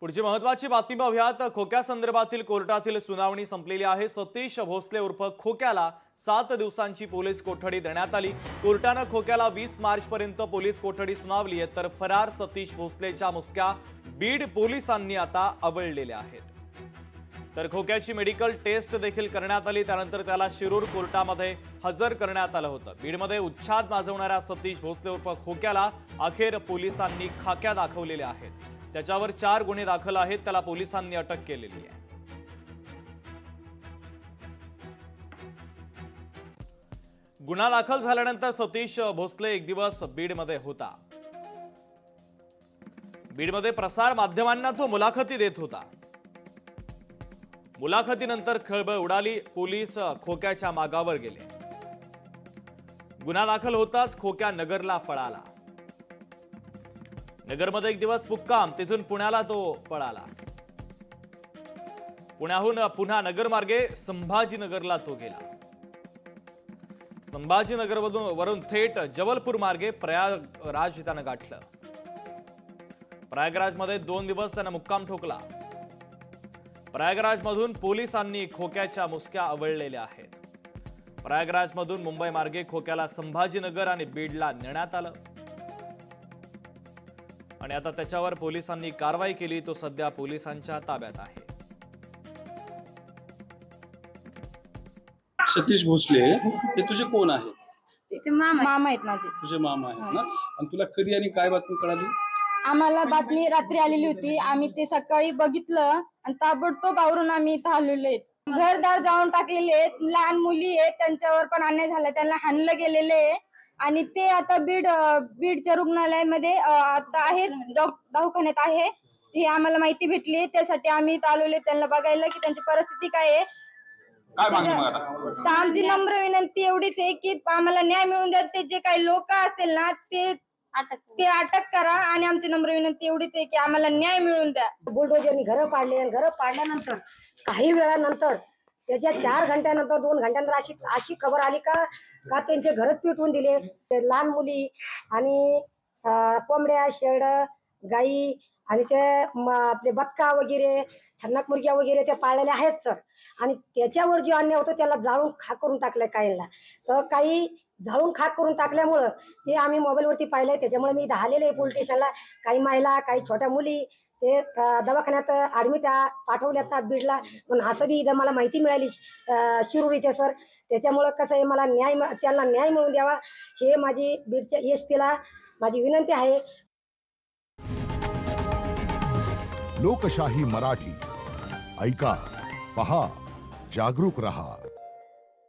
पुढची महत्त्वाची बातमी पाहूयात। खोक्या संदर्भातील कोर्टातील सुनावणी संपलेली आहे। सतीश भोसले उर्फ खोक्याला 7 दिवसांची पोलीस कोठडी देण्यात आली। कोर्टाने खोक्याला 20 मार्च पर्यंत पोलीस कोठडी सुनावली आहे, तर फरार सतीश भोसलेच्या मुसक्या बीड पोलिसांनी आता आवळलेल्या आहेत। तर खोक्याची मेडिकल टेस्ट देखील करण्यात आली, त्यानंतर त्याला शिरूर कोर्टामध्ये हजर करण्यात आलं होतं। बीडमध्ये उच्छाद माजवणाऱ्या सतीश भोसले उर्फ खोक्याला अखेर पोलिसांनी खाक्या दाखवलेल्या आहेत। त्याच्यावर 4 गुन्हे दाखल आहेत, त्याला पोलिसांनी अटक केलेली आहे। गुन्हा दाखल झाल्यानंतर सतीश भोसले एक दिवस बीडमध्ये होता। बीडमध्ये प्रसार माध्यमांना तो मुलाखती देत होता। मुलाखतीनंतर खळबळ उडाली। पोलीस खोक्याच्या मागावर गेले। गुन्हा दाखल होताच खोक्या नगरला पळाला। नगरमध्ये एक दिवस मुक्काम, तिथून पुण्याला तो पळाला। पुण्याहून पुन्हा नगरमार्गे संभाजीनगरला तो गेला। संभाजीनगरवरून थेट जबलपूर मार्गे प्रयागराज त्यानं गाठलं। प्रयागराजमध्ये 2 दिवस त्यानं मुक्काम ठोकला। प्रयागराजमधून पोलिसांनी खोक्याच्या मुसक्या आवळलेल्या आहेत। प्रयागराजमधून मुंबई मार्गे खोक्याला संभाजीनगर आणि बीडला नेण्यात आलं आणि आता त्याच्यावर पोलिसांनी कारवाई केली। तो सध्या पोलिसांच्या ताब्यात आहे। सतीश भोसले हे तुझे कोण आहेत? ते मामा आहेत माझे। तुझे मामा आहेत ना? आणि तुला कधी आणि काय बातमी कळाली? आम्हाला बातमी रात्री आलेली होती, आम्ही ते सकाळी बघितलं आणि ताबडतोब आवरून आम्ही इथं आलेलो आहे। घरदार जाऊन टाकलेले आहेत, लहान मुली आहेत त्यांच्यावर पण अन्याय झाला, त्यांना हाणलं गेलेलं आहे आणि ते आता बीडच्या रुग्णालयामध्ये आता आहेत, दवाखान्यात आहे। हे आम्हाला माहिती भेटली, त्यासाठी आम्ही इथं आलेलो त्यांना बघायला की त्यांची परिस्थिती काय आहे। काय मागणी मग आता? तर आमची नम्र विनंती एवढीच आहे की आम्हाला न्याय मिळून द्या। ते जे काही लोक असतील ना ते अटक करा आणि आमची नम्र विनंती एवढीच आहे की आम्हाला न्याय मिळून द्या। बुलडोजरनी घर पाडले, घर पाडल्यानंतर काही वेळानंतर त्याच्या 4 घंट्यानंतर 2 घंट्यानंतर अशी खबर आली का त्यांचे घरच पेटवून दिले। ते लहान मुली आणि कोंबड्या, शेड, गाई आणि ते आपले बदका वगैरे, छन्नक मुर्ग्या वगैरे ते पाळलेले आहेत सर। आणि त्याच्यावर जो अन्याय होतो त्याला जाळून खाक करून टाकलंय काहींना। तर काही जाळून खाक करून टाकल्यामुळं ते आम्ही मोबाईलवरती पाहिलंय, त्याच्यामुळे मी इथं आलेले आहे पोलीस स्टेशनला। काही महिला, काही छोट्या मुली ते दवाखान्यात ऍडमिट पाठवल्यात ना बीडला, पण असं बी इथं मला माहिती मिळाली शिरूर इथे सर। त्याच्यामुळं कसं आहे, मला त्यांना न्याय मिळवून द्यावा हे माझी बीडच्या SP ला माझी विनंती आहे। लोकशाही मराठी ऐका, पहा, जागरूक रहा।